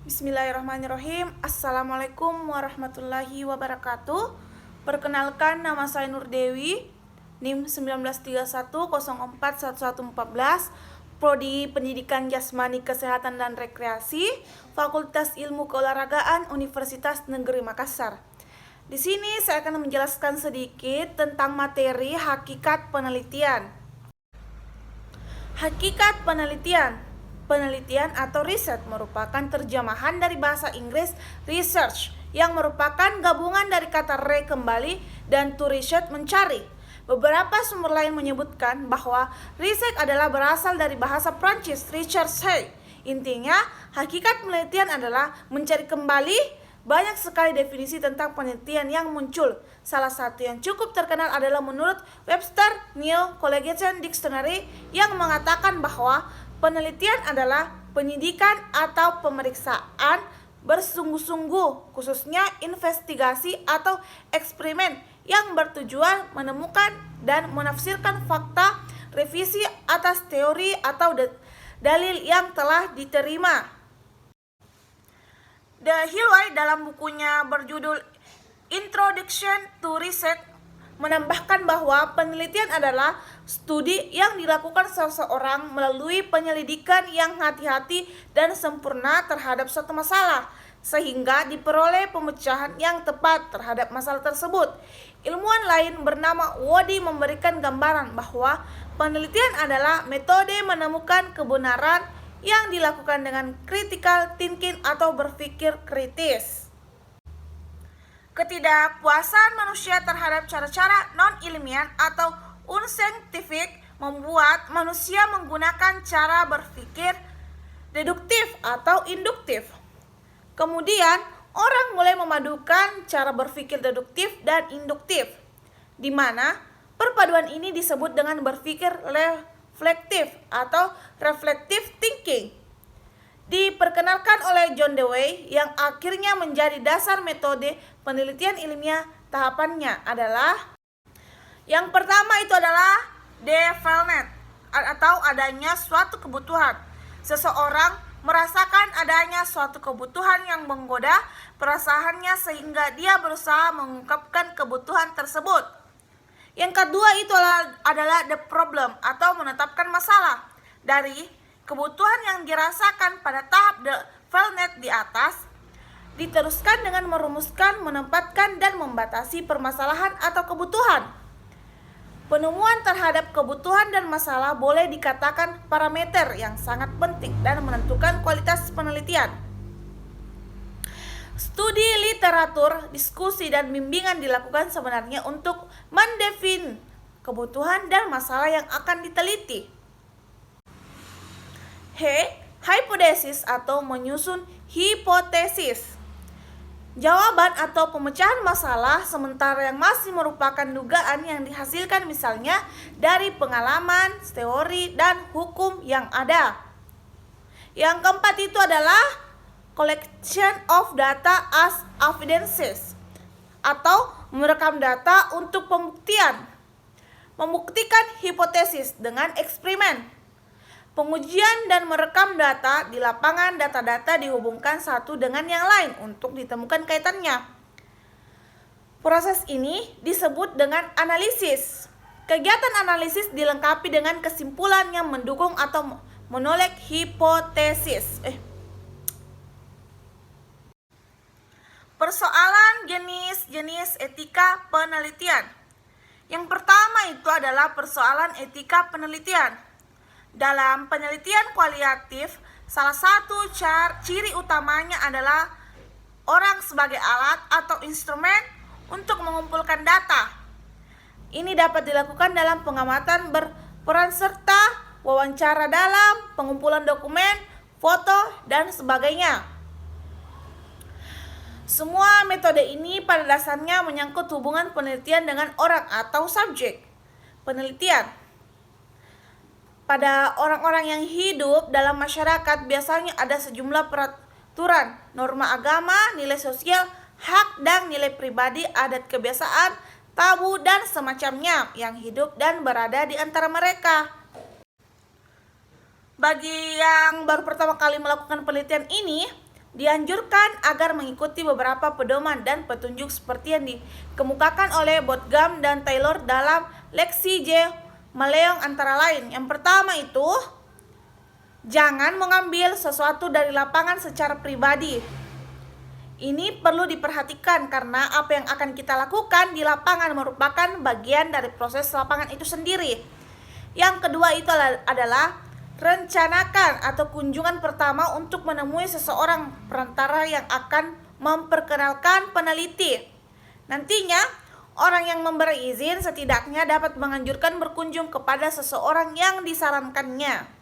Bismillahirrahmanirrahim. Assalamualaikum warahmatullahi wabarakatuh. Perkenalkan, nama saya Nur Dewi, NIM 1931041114, Prodi Pendidikan Jasmani Kesehatan dan Rekreasi, Fakultas Ilmu Keolahragaan Universitas Negeri Makassar. Di sini saya akan menjelaskan sedikit tentang materi hakikat penelitian. Hakikat penelitian. Penelitian atau riset merupakan terjemahan dari bahasa Inggris research, yang merupakan gabungan dari kata re kembali dan to research mencari. Beberapa sumber lain menyebutkan bahwa riset adalah berasal dari bahasa Prancis recherche. Intinya, hakikat penelitian adalah mencari kembali. Banyak sekali definisi tentang penelitian yang muncul. Salah satu yang cukup terkenal adalah menurut Webster New Collegian Dictionary yang mengatakan bahwa penelitian adalah penyidikan atau pemeriksaan bersungguh-sungguh, khususnya investigasi atau eksperimen yang bertujuan menemukan dan menafsirkan fakta, revisi atas teori atau dalil yang telah diterima. The Hillway dalam bukunya berjudul Introduction to Research menambahkan bahwa penelitian adalah studi yang dilakukan seseorang melalui penyelidikan yang hati-hati dan sempurna terhadap suatu masalah, sehingga diperoleh pemecahan yang tepat terhadap masalah tersebut. Ilmuwan lain bernama Wody memberikan gambaran bahwa penelitian adalah metode menemukan kebenaran yang dilakukan dengan critical thinking atau berpikir kritis. Ketidakpuasan manusia terhadap cara-cara non-ilmiah atau unscientific membuat manusia menggunakan cara berpikir deduktif atau induktif. Kemudian, orang mulai memadukan cara berpikir deduktif dan induktif, di mana perpaduan ini disebut dengan berpikir reflektif atau reflective thinking. Diperkenalkan oleh John Dewey yang akhirnya menjadi dasar metode penelitian ilmiah. Tahapannya adalah yang pertama itu adalah development atau adanya suatu kebutuhan. Seseorang merasakan adanya suatu kebutuhan yang menggoda perasaannya sehingga dia berusaha mengungkapkan kebutuhan tersebut. Yang kedua itu adalah the problem atau menetapkan masalah. Dari kebutuhan yang dirasakan pada tahap development di atas, diteruskan dengan merumuskan, menempatkan, dan membatasi permasalahan atau kebutuhan. Penemuan terhadap kebutuhan dan masalah boleh dikatakan parameter yang sangat penting dan menentukan kualitas penelitian. Studi literatur, diskusi, dan bimbingan dilakukan sebenarnya untuk mendefinisikan kebutuhan dan masalah yang akan diteliti. Hipotesis atau menyusun hipotesis. Jawaban atau pemecahan masalah sementara yang masih merupakan dugaan yang dihasilkan misalnya dari pengalaman, teori, dan hukum yang ada. Yang keempat itu adalah collection of data as evidences atau merekam data untuk pembuktian. Membuktikan hipotesis dengan eksperimen. Pengujian dan merekam data di lapangan, data-data dihubungkan satu dengan yang lain untuk ditemukan kaitannya. Proses ini disebut dengan analisis. Kegiatan analisis dilengkapi dengan kesimpulan yang mendukung atau menolak hipotesis. Persoalan jenis-jenis etika penelitian. Yang pertama itu adalah persoalan etika penelitian. Dalam penelitian kualitatif, salah satu ciri utamanya adalah orang sebagai alat atau instrumen untuk mengumpulkan data. Ini dapat dilakukan dalam pengamatan berperan serta, wawancara dalam, pengumpulan dokumen, foto, dan sebagainya. Semua metode ini pada dasarnya menyangkut hubungan penelitian dengan orang atau subjek penelitian. Pada orang-orang yang hidup dalam masyarakat biasanya ada sejumlah peraturan, norma agama, nilai sosial, hak dan nilai pribadi, adat kebiasaan, tabu, dan semacamnya yang hidup dan berada di antara mereka. Bagi yang baru pertama kali melakukan penelitian ini, Dianjurkan agar mengikuti beberapa pedoman dan petunjuk seperti yang dikemukakan oleh Botgam dan Taylor dalam Leksi J. Maleong antara lain. Yang pertama itu, jangan mengambil sesuatu dari lapangan secara pribadi. Ini perlu diperhatikan karena apa yang akan kita lakukan di lapangan merupakan bagian dari proses lapangan itu sendiri. Yang kedua itu adalah rencanakan atau kunjungan pertama untuk menemui seseorang perantara yang akan memperkenalkan peneliti. Nantinya, orang yang memberi izin setidaknya dapat menganjurkan berkunjung kepada seseorang yang disarankannya.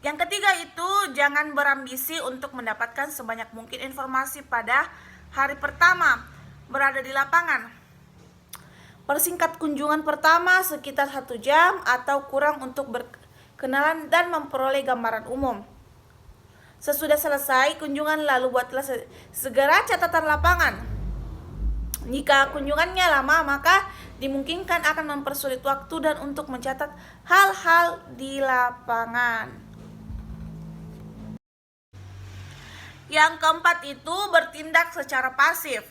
Yang ketiga itu, jangan berambisi untuk mendapatkan sebanyak mungkin informasi pada hari pertama berada di lapangan. Persingkat kunjungan pertama sekitar 1 jam atau kurang untuk berkenalan dan memperoleh gambaran umum. Sesudah selesai kunjungan, lalu buatlah segera catatan lapangan. Jika kunjungannya lama, maka dimungkinkan akan mempersulit waktu dan untuk mencatat hal-hal di lapangan. Yang keempat itu, bertindak secara pasif.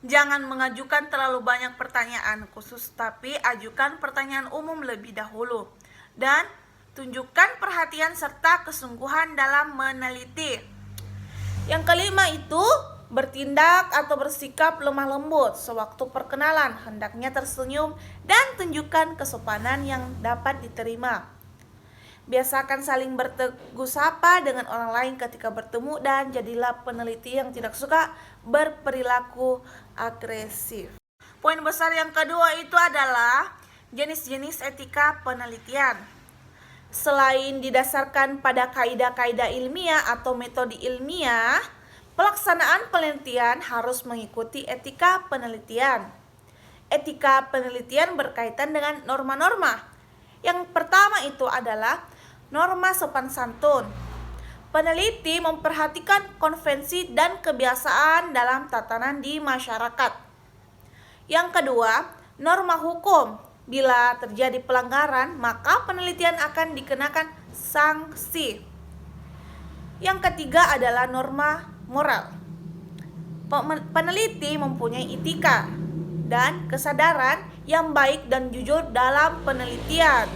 Jangan mengajukan terlalu banyak pertanyaan khusus, tapi ajukan pertanyaan umum lebih dahulu. Dan tunjukkan perhatian serta kesungguhan dalam meneliti. Yang kelima itu, bertindak atau bersikap lemah lembut sewaktu perkenalan. Hendaknya tersenyum dan tunjukkan kesopanan yang dapat diterima. Biasakan saling bertegur sapa dengan orang lain ketika bertemu dan jadilah peneliti yang tidak suka berperilaku agresif. Poin besar yang kedua itu adalah jenis-jenis etika penelitian. Selain didasarkan pada kaidah-kaidah ilmiah atau metode ilmiah, pelaksanaan penelitian harus mengikuti etika penelitian. Etika penelitian berkaitan dengan norma-norma. Yang pertama itu adalah norma sopan santun. Peneliti memperhatikan konvensi dan kebiasaan dalam tatanan di masyarakat. Yang kedua, norma hukum. Bila terjadi pelanggaran, maka penelitian akan dikenakan sanksi. Yang ketiga adalah norma moral. Peneliti mempunyai etika dan kesadaran yang baik dan jujur dalam penelitian.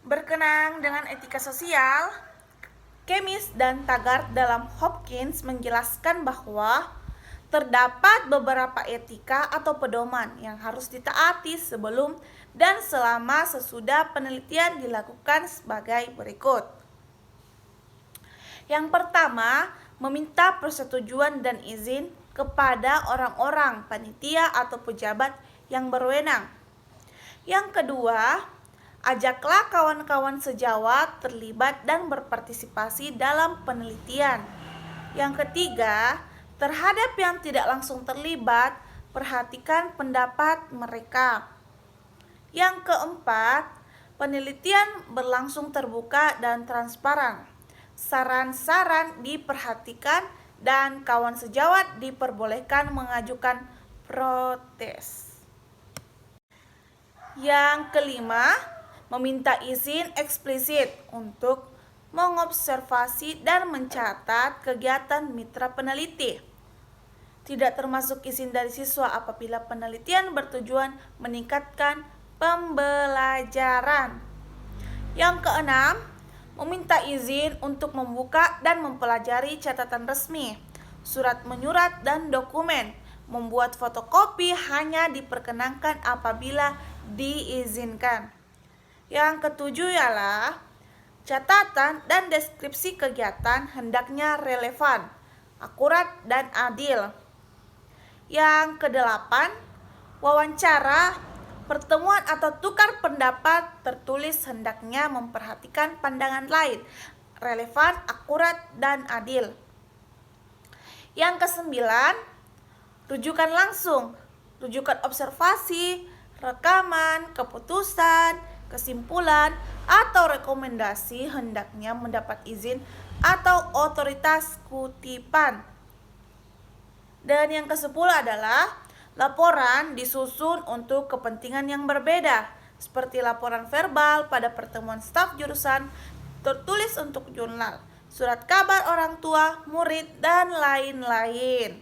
Berkenaan dengan etika sosial, Kemis dan Taggart dalam Hopkins menjelaskan bahwa terdapat beberapa etika atau pedoman yang harus ditaati sebelum dan selama sesudah penelitian dilakukan sebagai berikut. Yang pertama, meminta persetujuan dan izin kepada orang-orang, panitia atau pejabat yang berwenang. Yang kedua, ajaklah kawan-kawan sejawat terlibat dan berpartisipasi dalam penelitian. Yang ketiga, terhadap yang tidak langsung terlibat, perhatikan pendapat mereka. Yang keempat, penelitian berlangsung terbuka dan transparan. Saran-saran diperhatikan dan kawan sejawat diperbolehkan mengajukan protes. Yang kelima, meminta izin eksplisit untuk mengobservasi dan mencatat kegiatan mitra peneliti. Tidak termasuk izin dari siswa apabila penelitian bertujuan meningkatkan pembelajaran. Yang keenam, meminta izin untuk membuka dan mempelajari catatan resmi, surat menyurat dan dokumen. Membuat fotokopi hanya diperkenankan apabila diizinkan. Yang ketujuh ialah catatan dan deskripsi kegiatan hendaknya relevan, akurat, dan adil. Yang kedelapan, wawancara, pertemuan atau tukar pendapat tertulis hendaknya memperhatikan pandangan lain, relevan, akurat, dan adil. Yang kesembilan, rujukan langsung, rujukan observasi, rekaman, keputusan, kesimpulan, atau rekomendasi hendaknya mendapat izin atau otoritas kutipan. Dan yang ke-10 adalah laporan disusun untuk kepentingan yang berbeda, seperti laporan verbal pada pertemuan staf jurusan, tertulis untuk jurnal, surat kabar orang tua, murid, dan lain-lain.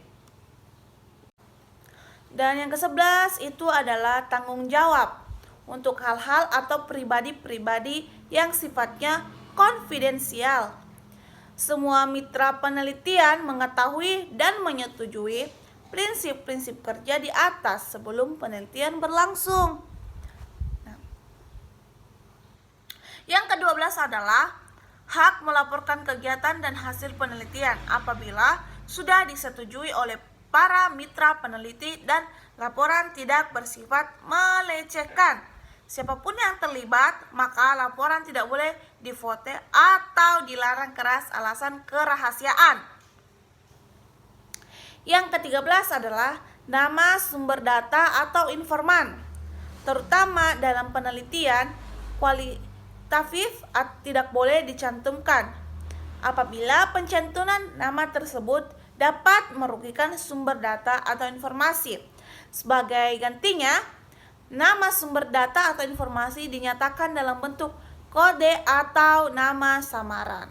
Dan yang ke-11 itu adalah tanggung jawab untuk hal-hal atau pribadi-pribadi yang sifatnya konfidensial. Semua mitra penelitian mengetahui dan menyetujui prinsip-prinsip kerja di atas sebelum penelitian berlangsung. Yang ke-12 adalah hak melaporkan kegiatan dan hasil penelitian apabila sudah disetujui oleh para mitra peneliti dan laporan tidak bersifat melecehkan. Siapapun yang terlibat, maka laporan tidak boleh divote atau dilarang keras alasan kerahasiaan. Yang ke-13 adalah nama sumber data atau informan. Terutama dalam penelitian, kualitatif tidak boleh dicantumkan apabila pencantuman nama tersebut dapat merugikan sumber data atau informasi. Sebagai gantinya, nama sumber data atau informasi dinyatakan dalam bentuk kode atau nama samaran.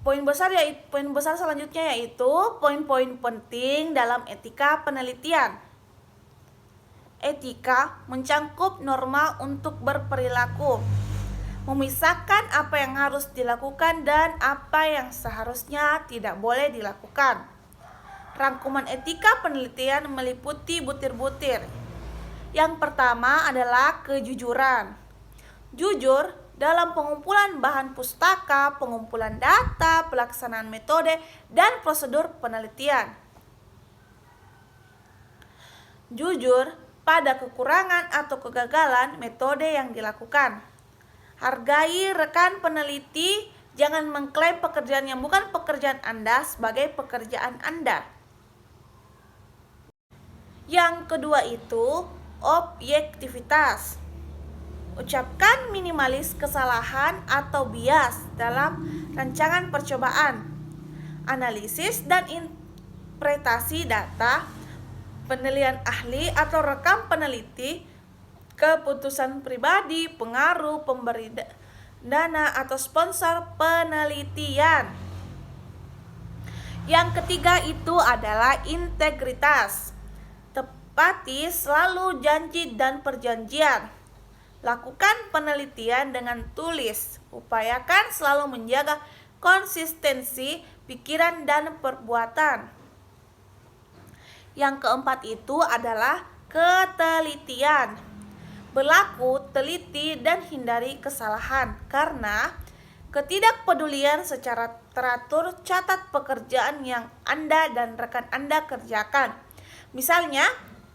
Poin besar selanjutnya yaitu poin-poin penting dalam etika penelitian. Etika mencangkup norma untuk berperilaku, memisahkan apa yang harus dilakukan dan apa yang seharusnya tidak boleh dilakukan. Rangkuman etika penelitian meliputi butir-butir. Yang pertama adalah kejujuran. Jujur dalam pengumpulan bahan pustaka, pengumpulan data, pelaksanaan metode, dan prosedur penelitian. Jujur pada kekurangan atau kegagalan metode yang dilakukan. Hargai rekan peneliti, jangan mengklaim pekerjaan yang bukan pekerjaan Anda sebagai pekerjaan Anda. Yang kedua itu objektivitas. Ucapkan minimalis kesalahan atau bias dalam rancangan percobaan. Analisis dan interpretasi data, penilaian ahli atau rekam peneliti, keputusan pribadi, pengaruh, pemberi dana atau sponsor penelitian. Yang ketiga itu adalah integritas. Tepati selalu janji dan perjanjian. Lakukan penelitian dengan tulis. Upayakan selalu menjaga konsistensi pikiran dan perbuatan. Yang keempat itu adalah ketelitian. Berlaku teliti dan hindari kesalahan, karena ketidakpedulian secara teratur catat pekerjaan yang Anda dan rekan Anda kerjakan. Misalnya,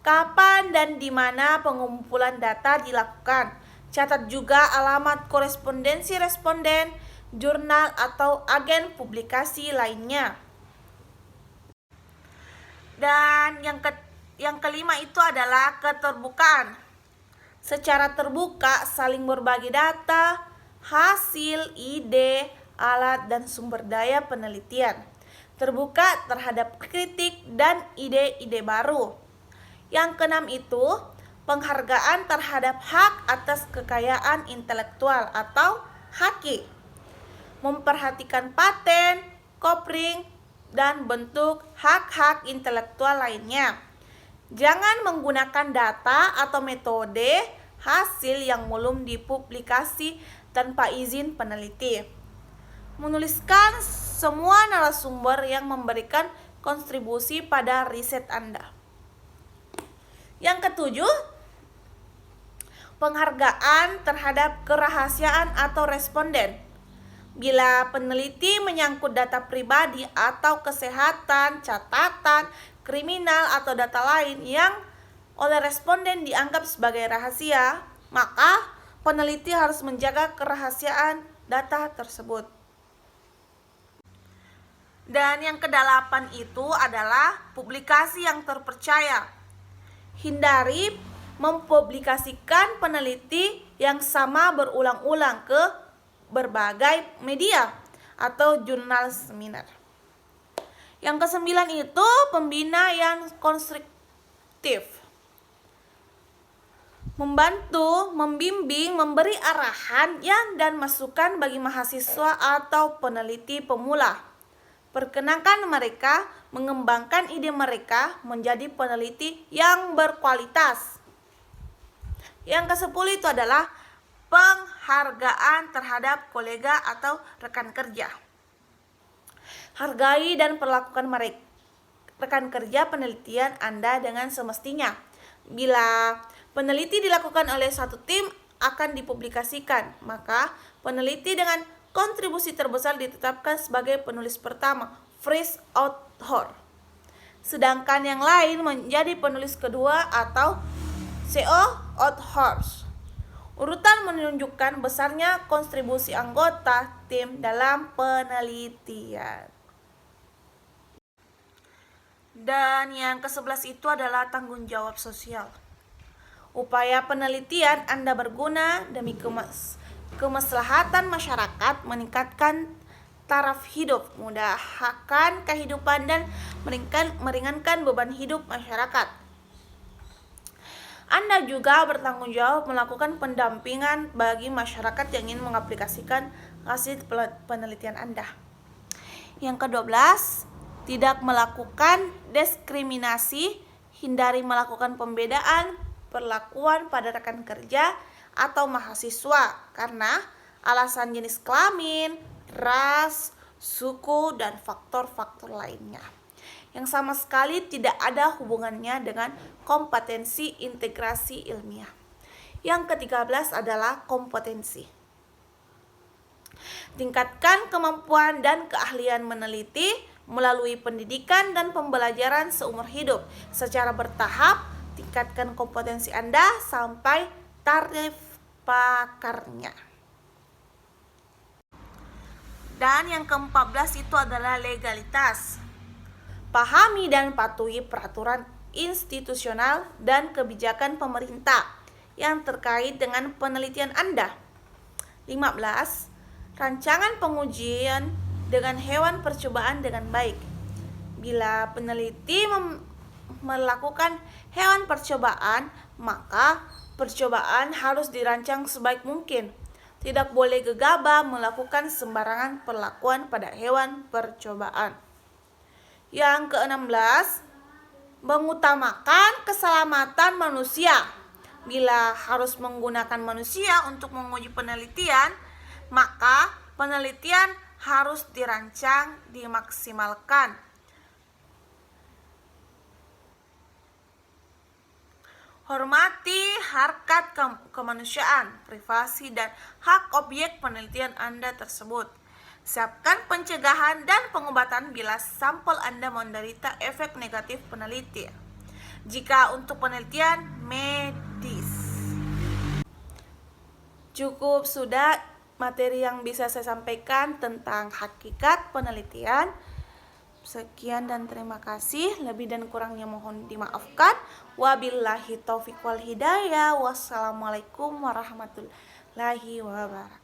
kapan dan di mana pengumpulan data dilakukan. Catat juga alamat korespondensi responden, jurnal atau agen publikasi lainnya. Dan yang kelima itu adalah keterbukaan. Secara terbuka saling berbagi data, hasil, ide, alat, dan sumber daya penelitian. Terbuka terhadap kritik dan ide-ide baru. Yang keenam itu penghargaan terhadap hak atas kekayaan intelektual atau HAKI. Memperhatikan paten, copyright, dan bentuk hak-hak intelektual lainnya. Jangan menggunakan data atau metode hasil yang belum dipublikasi tanpa izin peneliti. Menuliskan semua narasumber yang memberikan kontribusi pada riset Anda. Yang ketujuh, penghargaan terhadap kerahasiaan atau responden. Bila peneliti menyangkut data pribadi atau kesehatan, catatan, kriminal, atau data lain yang oleh responden dianggap sebagai rahasia, maka peneliti harus menjaga kerahasiaan data tersebut. Dan yang kedelapan itu adalah publikasi yang terpercaya. Hindari mempublikasikan peneliti yang sama berulang-ulang ke berbagai media atau jurnal seminar. Yang kesembilan itu pembina yang konstruktif. membantu, membimbing, memberi arahan dan masukan bagi mahasiswa atau peneliti pemula. Perkenankan mereka mengembangkan ide mereka menjadi peneliti yang berkualitas. Yang ke-10 itu adalah penghargaan terhadap kolega atau rekan kerja. Hargai dan perlakukan mereka rekan kerja penelitian Anda dengan semestinya. Bila peneliti dilakukan oleh satu tim akan dipublikasikan, maka peneliti dengan kontribusi terbesar ditetapkan sebagai penulis pertama, first author. Sedangkan yang lain menjadi penulis kedua atau second authors. Urutan menunjukkan besarnya kontribusi anggota tim dalam penelitian. Dan yang ke-11 itu adalah tanggung jawab sosial. Upaya penelitian Anda berguna demi kemaslahatan masyarakat, meningkatkan taraf hidup, memudahkan kehidupan dan meringankan beban hidup masyarakat. Anda juga bertanggung jawab melakukan pendampingan bagi masyarakat yang ingin mengaplikasikan hasil penelitian Anda. Yang ke-12, tidak melakukan diskriminasi, hindari melakukan pembedaan perlakuan pada rekan kerja atau mahasiswa karena alasan jenis kelamin, ras, suku, dan faktor-faktor lainnya yang sama sekali tidak ada hubungannya dengan kompetensi integrasi ilmiah. Yang ke-13 adalah kompetensi. Tingkatkan kemampuan dan keahlian meneliti melalui pendidikan dan pembelajaran seumur hidup secara bertahap. Tingkatkan kompetensi Anda sampai taraf pakarnya. Dan yang ke-14 itu adalah legalitas. Pahami dan patuhi peraturan institusional dan kebijakan pemerintah yang terkait dengan penelitian Anda. 15. Rancangan pengujian dengan hewan percobaan dengan baik. Bila peneliti melakukan hewan percobaan, maka percobaan harus dirancang sebaik mungkin. Tidak boleh gegabah melakukan sembarangan perlakuan pada hewan percobaan. Yang ke-16, mengutamakan keselamatan manusia. Bila harus menggunakan manusia untuk menguji penelitian, maka penelitian harus dirancang dimaksimalkan. Hormati harkat kemanusiaan, privasi, dan hak objek penelitian Anda tersebut. Siapkan pencegahan dan pengobatan bila sampel Anda menderita efek negatif penelitian. Jika untuk penelitian medis. Cukup sudah materi yang bisa saya sampaikan tentang hakikat penelitian. Sekian dan terima kasih. Lebih dan kurangnya mohon dimaafkan. Wabillahi taufiq wal hidayah. Wassalamualaikum warahmatullahi wabarakatuh.